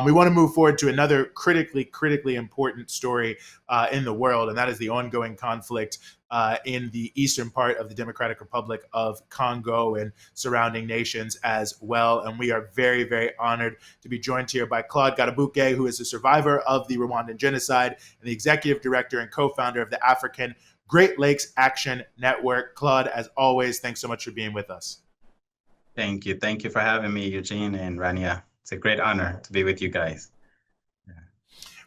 We want to move forward to another critically important story in the world, and that is the ongoing conflict in the eastern part of the Democratic Republic of Congo and surrounding nations as well. And we are very honored to be joined here by Claude Gatebuke, who is a survivor of the Rwandan genocide and the executive director and co-founder of the African Great Lakes Action Network. Claude, as always, thanks so much for being with us. Thank you. Thank you for having me, Eugene and Rania. It's a great honor to be with you guys.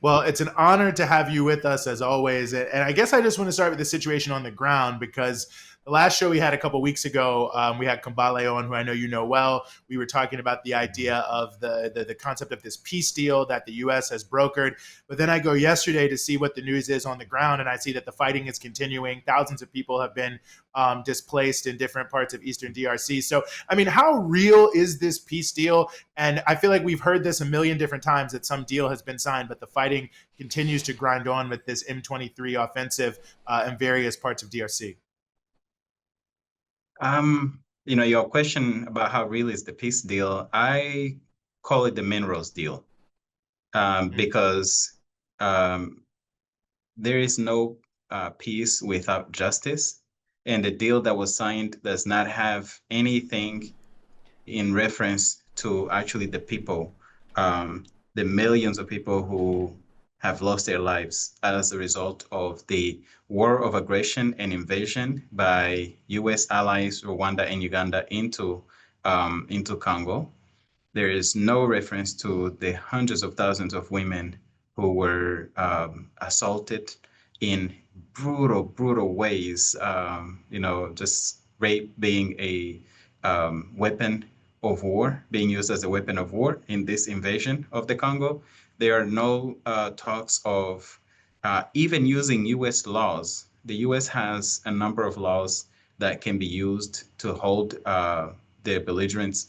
Well, it's an honor to have you with us as always. And I guess I just want to start with the situation on the ground, because the last show we had a couple of weeks ago, we had Kambale on, who I know you know well. We were talking about the idea of the concept of this peace deal that the U.S. has brokered. But then I go yesterday to see what the news is on the ground, and I see that the fighting is continuing. Thousands of people have been displaced in different parts of Eastern DRC. So, I mean, how real is this peace deal? And I feel like we've heard this a million different times that some deal has been signed, but the fighting continues to grind on with this M23 offensive in various parts of DRC. Your question about how real is the peace deal, I call it the minerals deal, because there is no peace without justice. And the deal that was signed does not have anything in reference to actually the people, the millions of people who have lost their lives as a result of the war of aggression and invasion by U.S. allies, Rwanda and Uganda, into Congo. There is no reference to the hundreds of thousands of women who were assaulted in brutal ways. Just rape being a weapon of war, being used as a weapon of war in this invasion of the Congo. There are no talks of even using U.S. laws. The U.S. has a number of laws that can be used to hold the belligerents,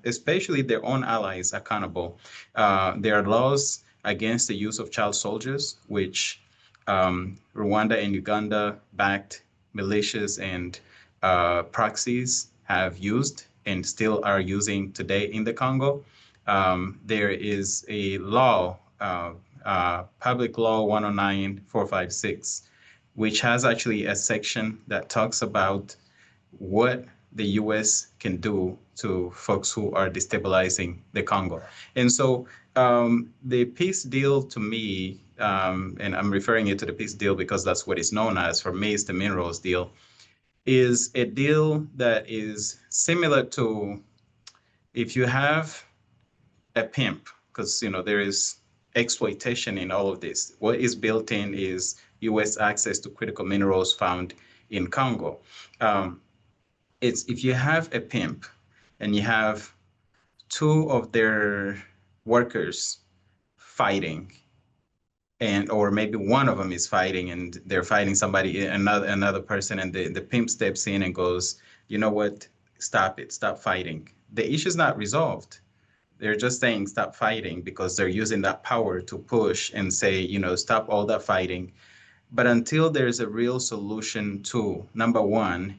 especially their own allies, accountable. There are laws against the use of child soldiers, which Rwanda and Uganda-backed militias and proxies have used and still are using today in the Congo. There is a law, Public Law 109-456, which has actually a section that talks about what the U.S. can do to folks who are destabilizing the Congo. And so the peace deal to me, and I'm referring it to the peace deal because that's what it's known as, for me it's the minerals deal, is a deal that is similar to if you have a pimp, because there is exploitation in all of this. What is built in is U.S. access to critical minerals found in Congo. It's if you have a pimp and you have two of their workers fighting, or maybe one of them is fighting and they're fighting somebody, another person, and the pimp steps in and goes, you know what, stop it, stop fighting. The issue's not resolved. They're just saying stop fighting because they're using that power to push and say, stop all that fighting. But until there's a real solution to, number one,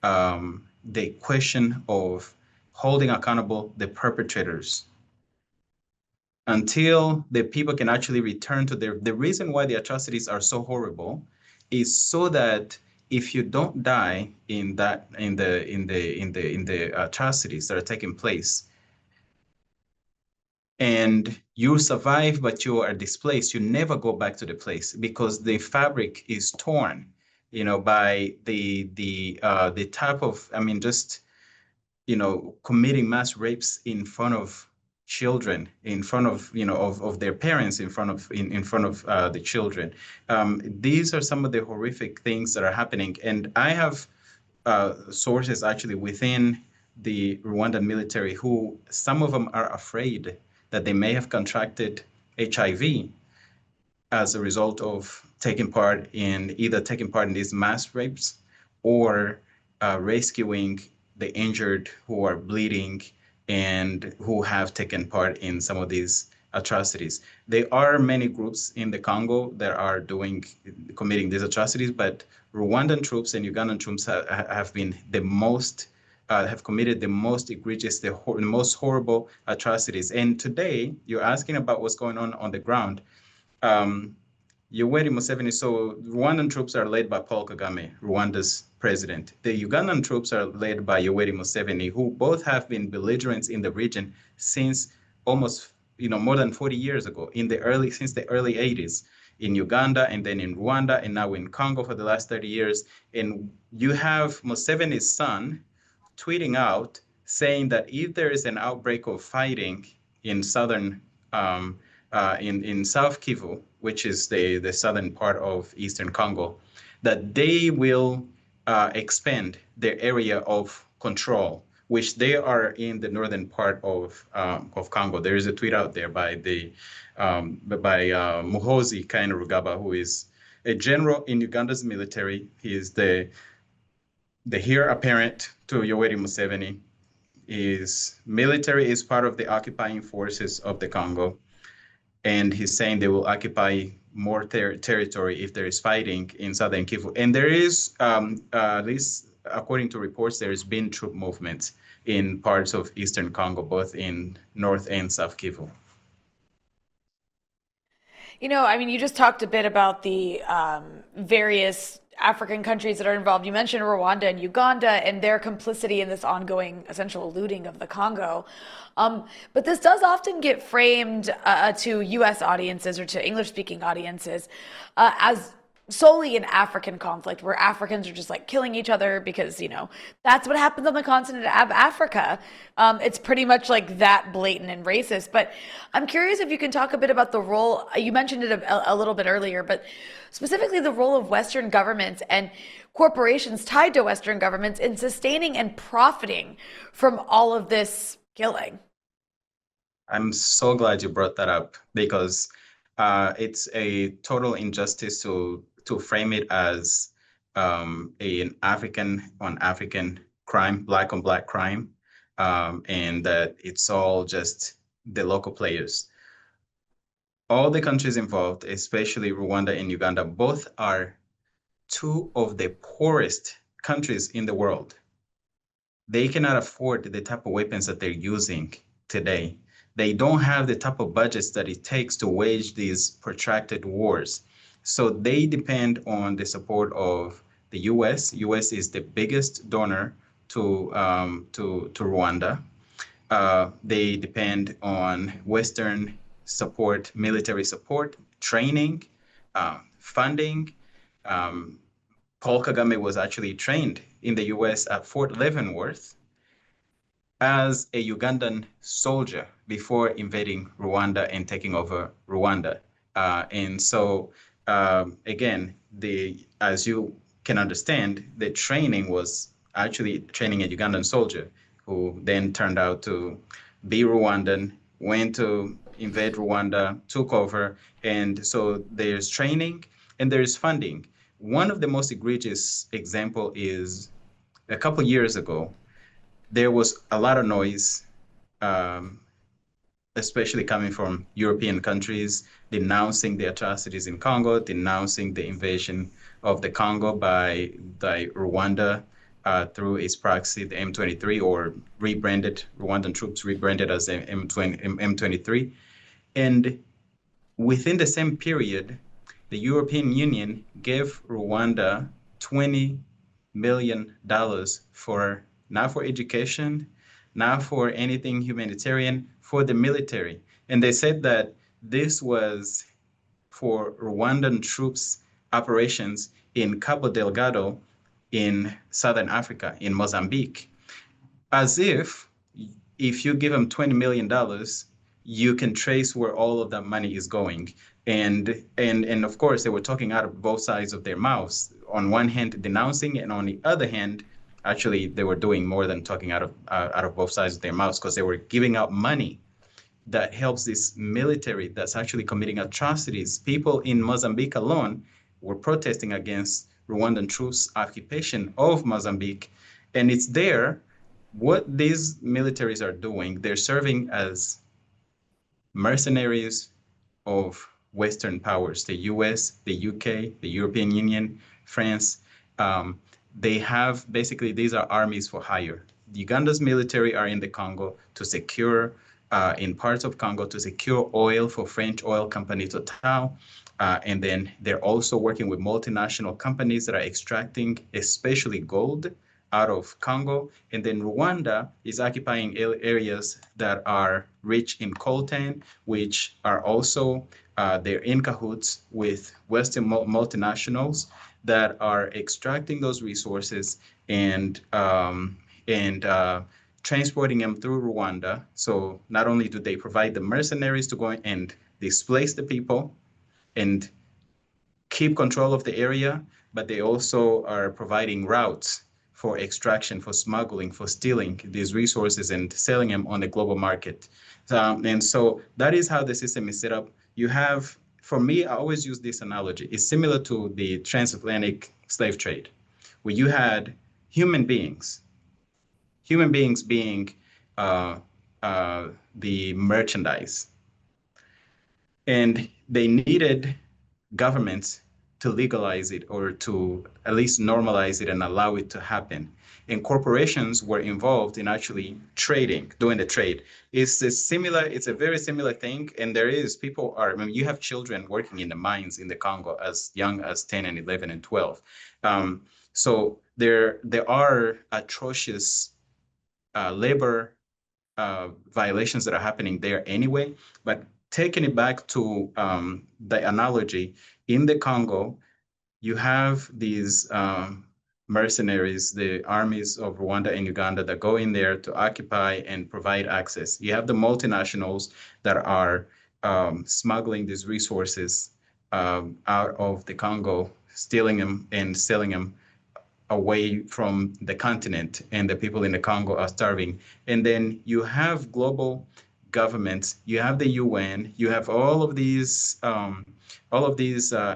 the question of holding accountable the perpetrators, until the people can actually return to the reason why the atrocities are so horrible is so that if you don't die in the atrocities that are taking place, and you survive, but you are displaced, you never go back to the place because the fabric is torn, by the type of, committing mass rapes in front of children, in front of, of their parents, in front of the children. These are some of the horrific things that are happening. And I have sources actually within the Rwandan military who, some of them are afraid that they may have contracted HIV as a result of taking part in these mass rapes or rescuing the injured who are bleeding and who have taken part in some of these atrocities. There are many groups in the Congo that are committing these atrocities, but Rwandan troops and Ugandan troops have been the most have committed the most egregious, the most horrible atrocities. And today, you're asking about what's going on the ground. Yoweri Museveni, so Rwandan troops are led by Paul Kagame, Rwanda's president. The Ugandan troops are led by Yoweri Museveni, who both have been belligerents in the region since almost, more than 40 years ago, since the early 80s, in Uganda and then in Rwanda and now in Congo for the last 30 years. And you have Museveni's son tweeting out saying that if there is an outbreak of fighting in southern in South Kivu, which is the southern part of Eastern Congo, that they will expand their area of control, which they are in the northern part of Congo. There is a tweet out there by Muhoozi Kainerugaba, who is a general in Uganda's military. He is the heir apparent to Yoweri Museveni. His military is part of the occupying forces of the Congo. And he's saying they will occupy more territory if there is fighting in southern Kivu. And there is, at least according to reports, there's been troop movements in parts of eastern Congo, both in North and South Kivu. You just talked a bit about the various African countries that are involved. You mentioned Rwanda and Uganda and their complicity in this ongoing essential looting of the Congo. But this does often get framed to US audiences or to English speaking audiences as solely an African conflict where Africans are just like killing each other because, that's what happens on the continent of Africa. It's pretty much like that blatant and racist. But I'm curious if you can talk a bit about the role, you mentioned it a little bit earlier, but specifically the role of Western governments and corporations tied to Western governments in sustaining and profiting from all of this killing. I'm so glad you brought that up because it's a total injustice to frame it as an African on African crime, black on black crime, and that it's all just the local players. All the countries involved, especially Rwanda and Uganda, both are two of the poorest countries in the world. They cannot afford the type of weapons that they're using today. They don't have the type of budgets that it takes to wage these protracted wars. So they depend on the support of the U.S. U.S. is the biggest donor to Rwanda. They depend on Western support, military support, training, funding. Paul Kagame was actually trained in the U.S. at Fort Leavenworth as a Ugandan soldier before invading Rwanda and taking over Rwanda. And so, again, as you can understand, the training was actually training a Ugandan soldier who then turned out to be Rwandan, went to invade Rwanda, took over. And so there's training and there's funding. One of the most egregious example is a couple years ago, there was a lot of noise, especially coming from European countries, denouncing the atrocities in Congo, denouncing the invasion of the Congo by Rwanda through its proxy, the M23, or rebranded, Rwandan troops rebranded as M23. And within the same period, the European Union gave Rwanda $20 million for, not for education, not for anything humanitarian, for the military. And they said that this was for Rwandan troops operations in Cabo Delgado in Southern Africa, in Mozambique, as if you give them $20 million, you can trace where all of that money is going. And of course, they were talking out of both sides of their mouths. On one hand, denouncing, and on the other hand, actually, they were doing more than talking out of both sides of their mouths, because they were giving out money that helps this military that's actually committing atrocities. People in Mozambique alone were protesting against Rwandan troops' occupation of Mozambique. And it's there, what these militaries are doing, they're serving as mercenaries of Western powers, the US, the UK, the European Union, France. They have, basically, these are armies for hire. Uganda's military are in the Congo to secure, in parts of Congo, to secure oil for French oil company Total. And then they're also working with multinational companies that are extracting, especially gold, out of Congo. And then Rwanda is occupying areas that are rich in coltan, which are also, they're in cahoots with Western multinationals that are extracting those resources and transporting them through Rwanda. So not only do they provide the mercenaries to go and displace the people and keep control of the area, but they also are providing routes for extraction, for smuggling, for stealing these resources and selling them on the global market. And so that is how the system is set up. You have, for me, I always use this analogy. It's similar to the transatlantic slave trade, where you had human beings being the merchandise. And they needed governments to legalize it or to at least normalize it and allow it to happen. And corporations were involved in actually trading, doing the trade. It's a very similar thing. And people are, I mean, you have children working in the mines in the Congo as young as 10 and 11 and 12. So there are atrocious labor violations that are happening there anyway. But taking it back to the analogy, in the Congo, you have these mercenaries, the armies of Rwanda and Uganda that go in there to occupy and provide access. You have the multinationals that are smuggling these resources out of the Congo, stealing them and selling them away from the continent, and the people in the Congo are starving. And then you have global governments, you have the UN, you have all of these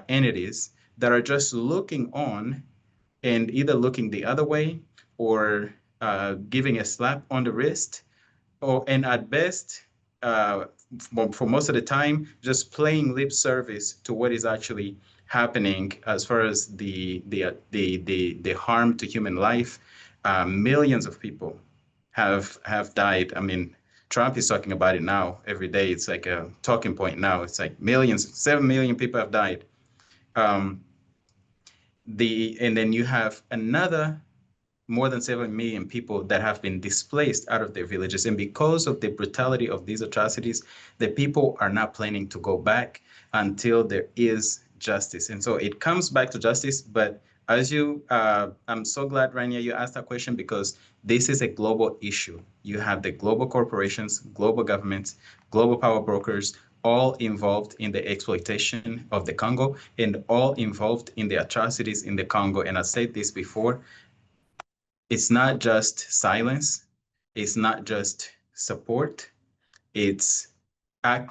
entities that are just looking on and either looking the other way or giving a slap on the wrist, and at best, for most of the time, just playing lip service to what is actually happening as far as the harm to human life. Millions of people have died. I mean, Trump is talking about it now every day. It's like a talking point now. It's like millions, 7 million people have died. And then you have another more than 7 million people that have been displaced out of their villages. And because of the brutality of these atrocities, the people are not planning to go back until there is justice. And so it comes back to justice. But as I'm so glad, Rania, you asked that question, because this is a global issue. You have the global corporations, global governments, global power brokers, all involved in the exploitation of the Congo and all involved in the atrocities in the Congo. And I said this before, it's not just silence, it's not just support, it's an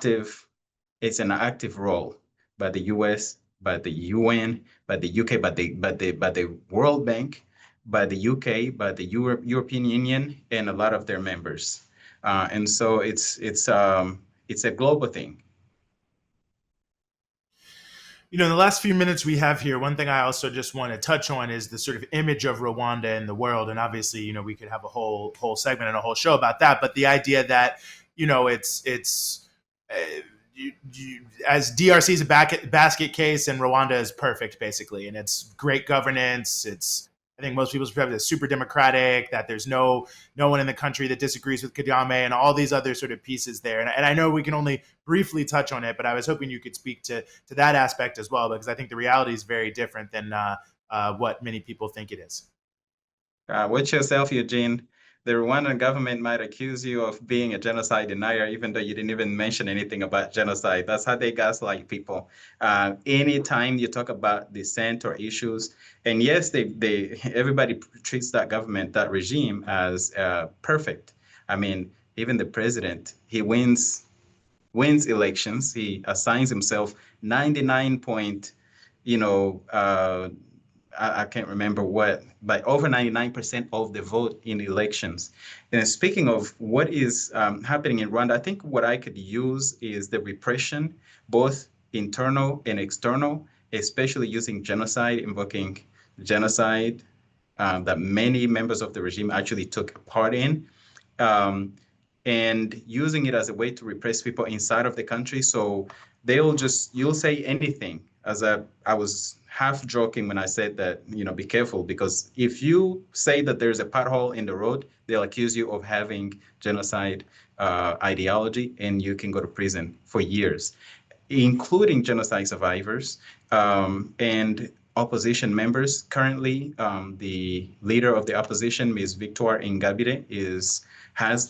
active role by the US, by the UN, by the UK, by the World Bank, by the UK, by the European Union, and a lot of their members. And so it's a global thing. You know, in the last few minutes we have here, one thing I also just want to touch on is the sort of image of Rwanda in the world. And obviously, you know, we could have a whole segment and a whole show about that. But the idea that, you know, it's as DRC is a basket case and Rwanda is perfect, basically. And it's great governance. I think most people's perspective is super democratic, that there's no one in the country that disagrees with Kagame, and all these other sort of pieces there. And I know we can only briefly touch on it, but I was hoping you could speak to that aspect as well, because I think the reality is very different than what many people think it is. Watch yourself, Eugene. The Rwandan government might accuse you of being a genocide denier, even though you didn't even mention anything about genocide. That's how they gaslight people. Anytime you talk about dissent or issues, and yes, everybody treats that government, that regime, as perfect. I mean, even the president, he wins elections. He assigns himself 99 point, I can't remember what, but over 99% of the vote in elections. And speaking of what is happening in Rwanda, I think what I could use is the repression, both internal and external, especially using genocide, invoking genocide, that many members of the regime actually took part in, and using it as a way to repress people inside of the country. So you'll say anything. I was half joking when I said that, be careful, because if you say that there's a pothole in the road, they'll accuse you of having genocide ideology, and you can go to prison for years, including genocide survivors and opposition members. Currently, the leader of the opposition, Ms. Victoire Ingabire,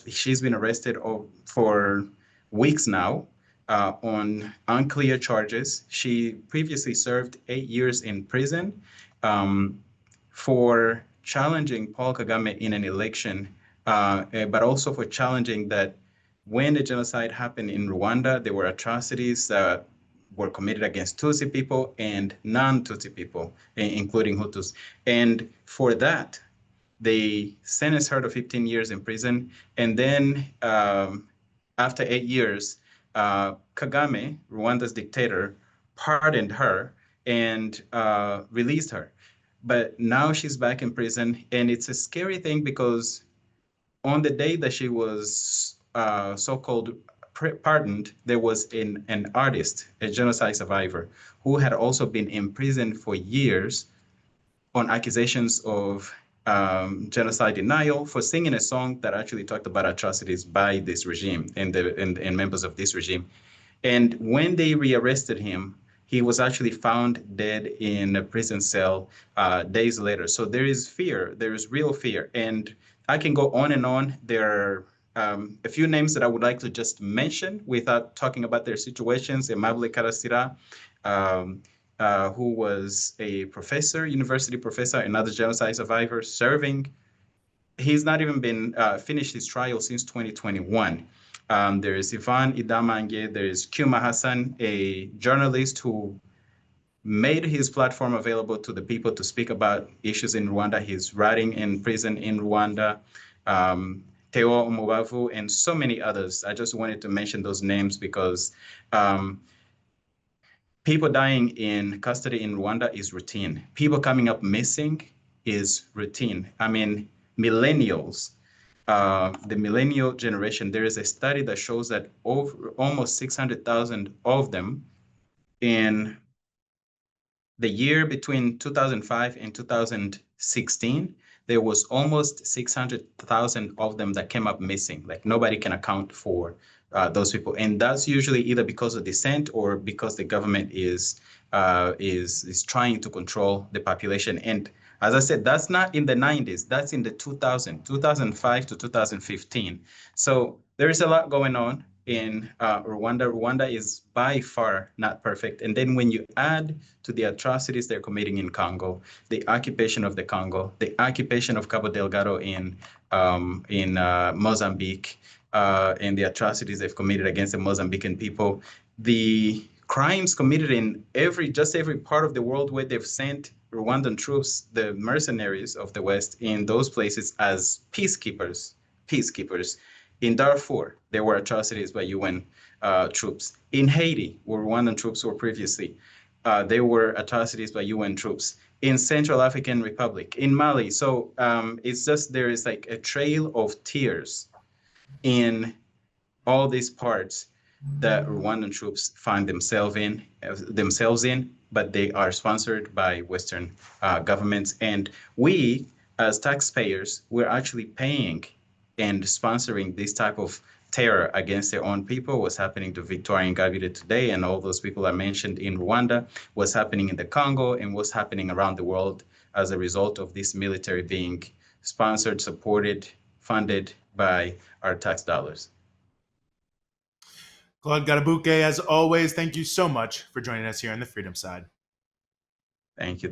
she's been arrested for weeks now on unclear charges. She previously served 8 years in prison for challenging Paul Kagame in an election, but also for challenging that when the genocide happened in Rwanda, there were atrocities that were committed against Tutsi people and non-Tutsi people, including Hutus. And for that, they sentenced her to 15 years in prison. And then after 8 years, Kagame, Rwanda's dictator, pardoned her and released her. But now she's back in prison. And it's a scary thing because on the day that she was so-called pardoned, there was an artist, a genocide survivor, who had also been imprisoned for years on accusations of genocide denial for singing a song that actually talked about atrocities by this regime and members of this regime. And when they rearrested him, he was actually found dead in a prison cell days later. So there is fear. There is real fear. And I can go on and on. There are a few names that I would like to just mention without talking about their situations. Aimable Karasira, who was a professor, university professor, another genocide survivor, serving. He's not even been finished his trial since 2021. There is Ivan Idamange, there is Kuma Hassan, a journalist who made his platform available to the people to speak about issues in Rwanda. He's writing in prison in Rwanda. Theo Umubavu, and so many others. I just wanted to mention those names because people dying in custody in Rwanda is routine. People coming up missing is routine. I mean, millennials, the millennial generation, there is a study that shows that almost 600,000 of them in the year between 2005 and 2016, there was almost 600,000 of them that came up missing. Like nobody can account for those people, and that's usually either because of dissent or because the government is trying to control the population. And as I said, that's not in the 90s. That's in the 2005 to 2015. So there is a lot going on in Rwanda. Rwanda is by far not perfect. And then when you add to the atrocities they're committing in Congo, the occupation of the Congo, the occupation of Cabo Delgado in Mozambique, and the atrocities they've committed against the Mozambican people, the crimes committed in every part of the world where they've sent Rwandan troops, the mercenaries of the West, in those places as peacekeepers. In Darfur, there were atrocities by UN troops. In Haiti, where Rwandan troops were previously, there were atrocities by UN troops. In Central African Republic, in Mali. So it's just there is like a trail of tears in all these parts that Rwandan troops find themselves in, but they are sponsored by Western governments. And we, as taxpayers, we're actually paying and sponsoring this type of terror against their own people. What's happening to Victoire Ingabire today, and all those people I mentioned in Rwanda, what's happening in the Congo, and what's happening around the world as a result of this military being sponsored, supported, funded by our tax dollars. Claude Gatebuke, as always, thank you so much for joining us here on the Freedom Side. Thank you.